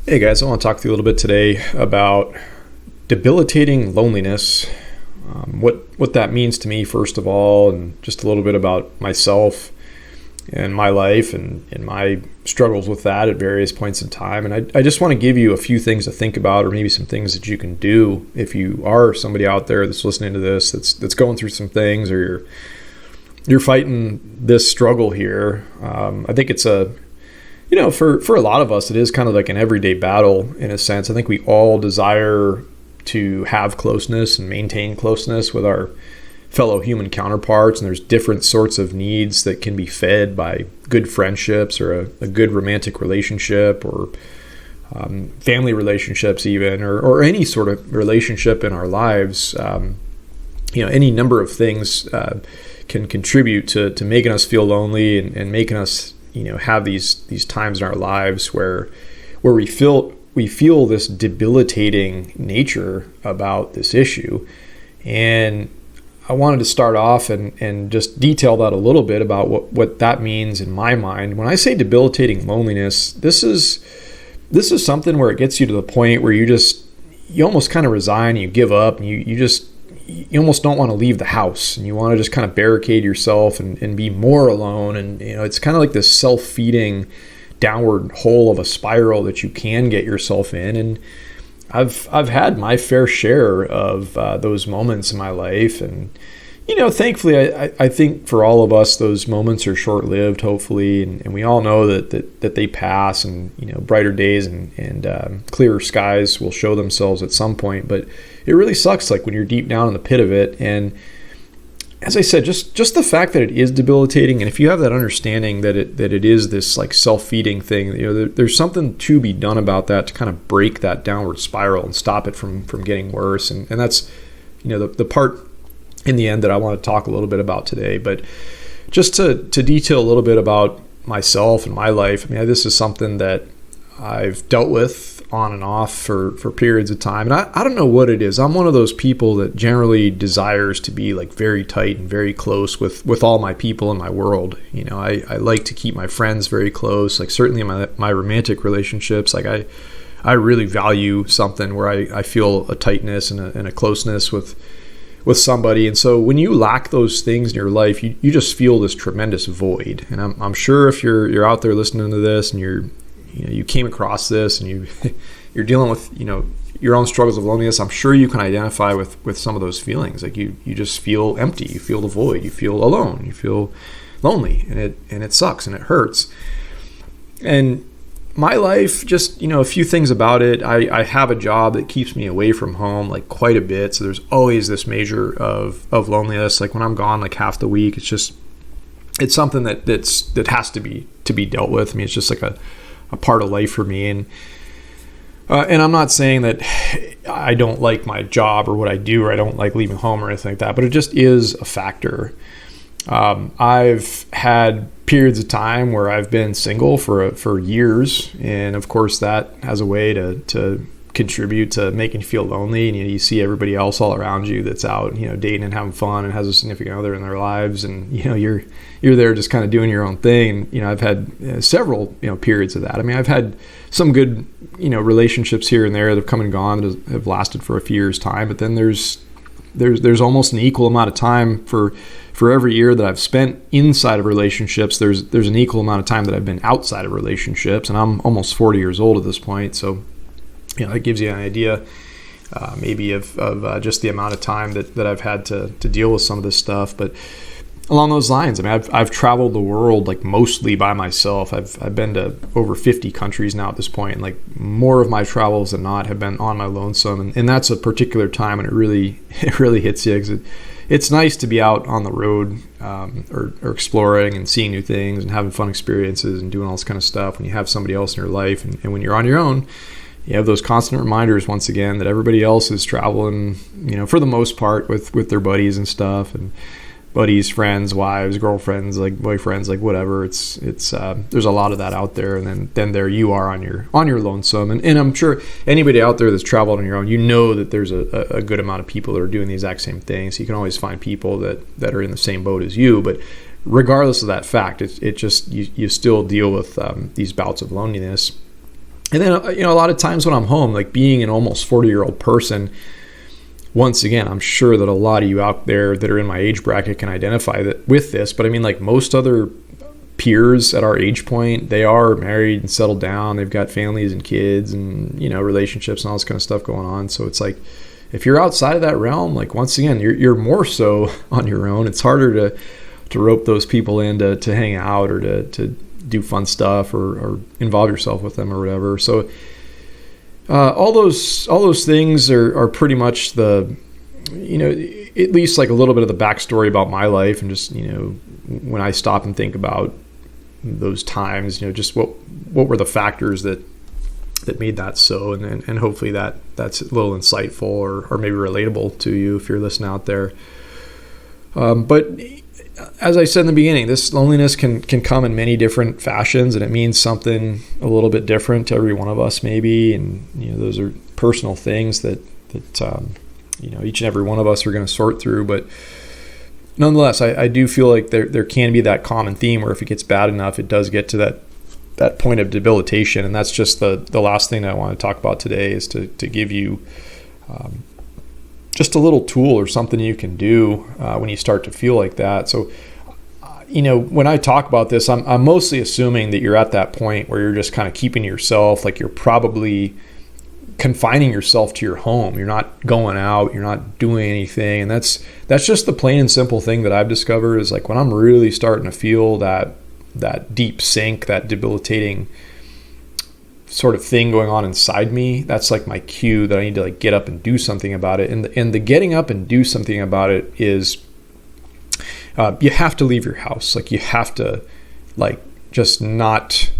Hey guys, I want to talk to you a little bit today about debilitating loneliness, what that means to me first of all, and just a little bit about myself and my life and my struggles with that at various points in time. And I just want to give you a few things to think about, or maybe some things that you can do if you are somebody out there that's listening to this that's going through some things, or you're fighting this struggle here. I think it's for a lot of us, it is kind of like an everyday battle in a sense. I think we all desire to have closeness and maintain closeness with our fellow human counterparts. And there's different sorts of needs that can be fed by good friendships or a good romantic relationship, or family relationships even, or any sort of relationship in our lives. Any number of things can contribute to making us feel lonely and making us have these times in our lives where we feel this debilitating nature about this issue. And I wanted to start off and just detail that a little bit about what that means in my mind. When I say debilitating loneliness, this is something where it gets you to the point where you almost kind of resign, you give up, and you almost don't want to leave the house, and you want to just kind of barricade yourself and be more alone. And it's kind of like this self-feeding downward hole of a spiral that you can get yourself in. And I've had my fair share of those moments in my life, and thankfully I think for all of us those moments are short-lived, hopefully, and we all know that they pass, and brighter days and clearer skies will show themselves at some point. But it really sucks, like when you're deep down in the pit of it. And as I said, just the fact that it is debilitating, and if you have that understanding that it is this like self-feeding thing, there's something to be done about that to kind of break that downward spiral and stop it from getting worse. And that's the part in the end that I want to talk a little bit about today. But just to detail a little bit about myself and my life, I mean, this is something that I've dealt with on and off for periods of time. And I don't know what it is. I'm one of those people that generally desires to be like very tight and very close with all my people in my world. I like to keep my friends very close, like certainly in my romantic relationships. Like I really value something where I feel a tightness and a closeness with somebody. And so when you lack those things in your life, you just feel this tremendous void. And I'm sure if you're out there listening to this and you came across this and you're dealing with your own struggles of loneliness, I'm sure you can identify with some of those feelings. Like you just feel empty, you feel the void, you feel alone, you feel lonely, and it sucks and it hurts. And my life, just a few things about it. I have a job that keeps me away from home like quite a bit, so there's always this measure of loneliness. Like when I'm gone like half the week, it's something that has to be dealt with. I mean, it's just like a part of life for me. And I'm not saying that I don't like my job or what I do, or I don't like leaving home or anything like that, but it just is a factor. I've had periods of time where I've been single for years, and of course that has a way to contribute to making you feel lonely. And you see everybody else all around you that's out dating and having fun and has a significant other in their lives, and you're there just kind of doing your own thing. I've had several periods of that. I mean, I've had some good relationships here and there that have come and gone that have lasted for a few years' time, but then there's almost an equal amount of time for every year that I've spent inside of relationships. There's an equal amount of time that I've been outside of relationships, and I'm almost 40 years old at this point. So that gives you an idea maybe of just the amount of time that I've had to deal with some of this stuff. But along those lines, I mean, I've traveled the world like mostly by myself. I've been to over 50 countries now at this point, and like more of my travels than not have been on my lonesome. And that's a particular time when it really hits you, 'cause it's nice to be out on the road or exploring and seeing new things and having fun experiences and doing all this kind of stuff when you have somebody else in your life. And when you're on your own, you have those constant reminders once again that everybody else is traveling, for the most part with their buddies and stuff, and buddies, friends, wives, girlfriends, like boyfriends, like whatever. It's there's a lot of that out there, and then there you are on your lonesome. And I'm sure anybody out there that's traveled on your own, that there's a good amount of people that are doing the exact same thing. So you can always find people that are in the same boat as you. But regardless of that fact, it just you still deal with these bouts of loneliness. And then, a lot of times when I'm home, like being an almost 40-year-old person, once again, I'm sure that a lot of you out there that are in my age bracket can identify that with this. But I mean, like most other peers at our age point, they are married and settled down. They've got families and kids and, relationships and all this kind of stuff going on. So it's like, if you're outside of that realm, like once again, you're more so on your own. It's harder to rope those people in to hang out or to do fun stuff or involve yourself with them or whatever. So all those things are pretty much the, at least like a little bit of the backstory about my life, and just, when I stop and think about those times, just what were the factors that made that so, and hopefully that's a little insightful or maybe relatable to you if you're listening out there. But as I said in the beginning, this loneliness can come in many different fashions, and it means something a little bit different to every one of us maybe. And, those are personal things that each and every one of us are going to sort through. But nonetheless, I do feel like there can be that common theme where if it gets bad enough, it does get to that point of debilitation. And that's just the last thing that I want to talk about today, is to give you just a little tool or something you can do when you start to feel like that. So, when I talk about this, I'm mostly assuming that you're at that point where you're just kind of keeping yourself, like you're probably confining yourself to your home. You're not going out, you're not doing anything. And that's just the plain and simple thing that I've discovered, is like when I'm really starting to feel that deep sink, that debilitating sort of thing going on inside me, that's like my cue that I need to like get up and do something about it. And the getting up and do something about it is you have to leave your house. Like you have to like just not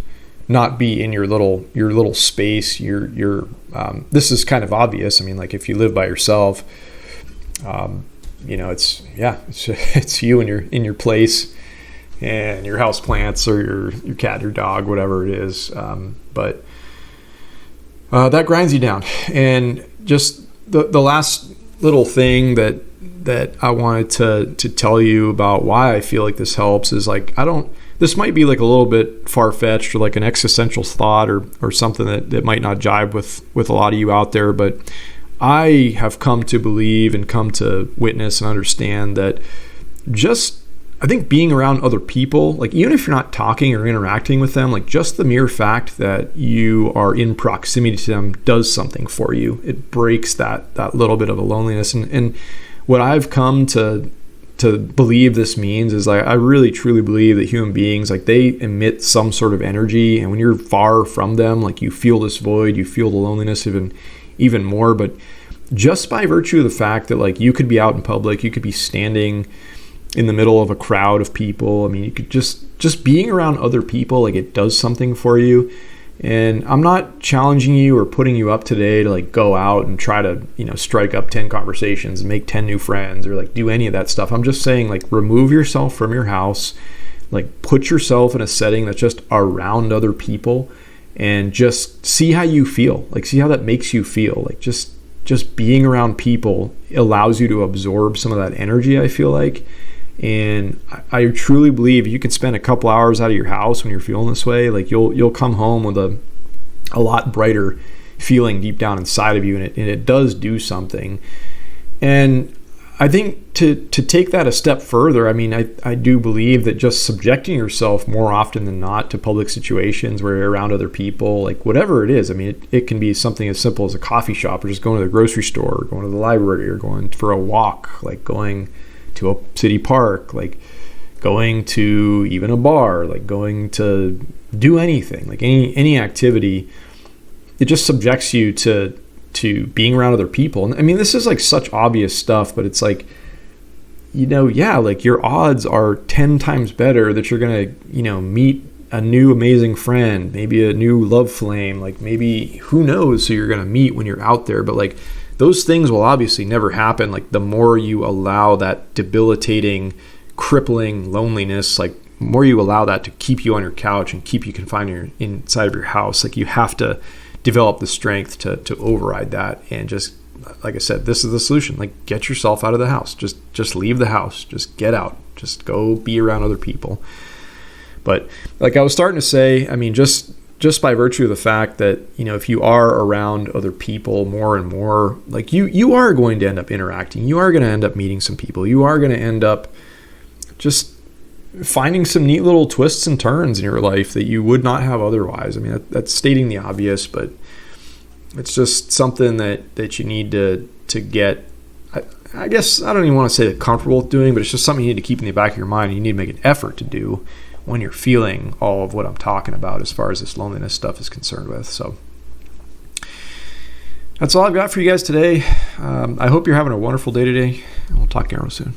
be in your little space. Your this is kind of obvious. I mean, like if you live by yourself, it's you in your place and your house plants or your cat, your dog, whatever it is. But that grinds you down. And just the last little thing that I wanted to tell you about why I feel like this helps is like, this might be like a little bit far-fetched or like an existential thought or something that might not jive with a lot of you out there, but I have come to believe and come to witness and understand that I think being around other people, like even if you're not talking or interacting with them, like just the mere fact that you are in proximity to them does something for you. It breaks that little bit of a loneliness. And what I've come to believe this means is like, I really truly believe that human beings, like they emit some sort of energy, and when you're far from them, like you feel this void, you feel the loneliness even more. But just by virtue of the fact that like you could be out in public, you could be standing in the middle of a crowd of people. I mean, you could just being around other people, like it does something for you. And I'm not challenging you or putting you up today to like go out and try to, strike up 10 conversations and make 10 new friends or like do any of that stuff. I'm just saying, like, remove yourself from your house, like put yourself in a setting that's just around other people and just see how you feel. Like, see how that makes you feel. Like just being around people allows you to absorb some of that energy, I feel like. And I truly believe you can spend a couple hours out of your house when you're feeling this way, like you'll come home with a lot brighter feeling deep down inside of you, and it does do something. And I think to take that a step further, I mean, I do believe that just subjecting yourself more often than not to public situations where you're around other people, like whatever it is, I mean, it can be something as simple as a coffee shop or just going to the grocery store or going to the library or going for a walk, like going to a city park, like going to even a bar, like going to do anything, like any activity. It just subjects you to being around other people. And I mean, this is like such obvious stuff, but it's like, like your odds are 10 times better that you're going to, meet a new amazing friend, maybe a new love flame, like maybe who knows who you're going to meet when you're out there. But like, those things will obviously never happen. Like the more you allow that debilitating, crippling loneliness, like the more you allow that to keep you on your couch and keep you confined inside of your house, like you have to develop the strength to override that. And just, like I said, this is the solution. Like, get yourself out of the house. Just leave the house. Just get out. Just go be around other people. But like I was starting to say, I mean, just just by virtue of the fact that, if you are around other people more and more, like you are going to end up interacting. You are going to end up meeting some people. You are going to end up just finding some neat little twists and turns in your life that you would not have otherwise. I mean, that's stating the obvious, but it's just something that you need to get, I guess I don't even want to say comfortable with doing, but it's just something you need to keep in the back of your mind. You need to make an effort to do when you're feeling all of what I'm talking about as far as this loneliness stuff is concerned with. So that's all I've got for you guys today. I hope you're having a wonderful day today, and we'll talk again real soon.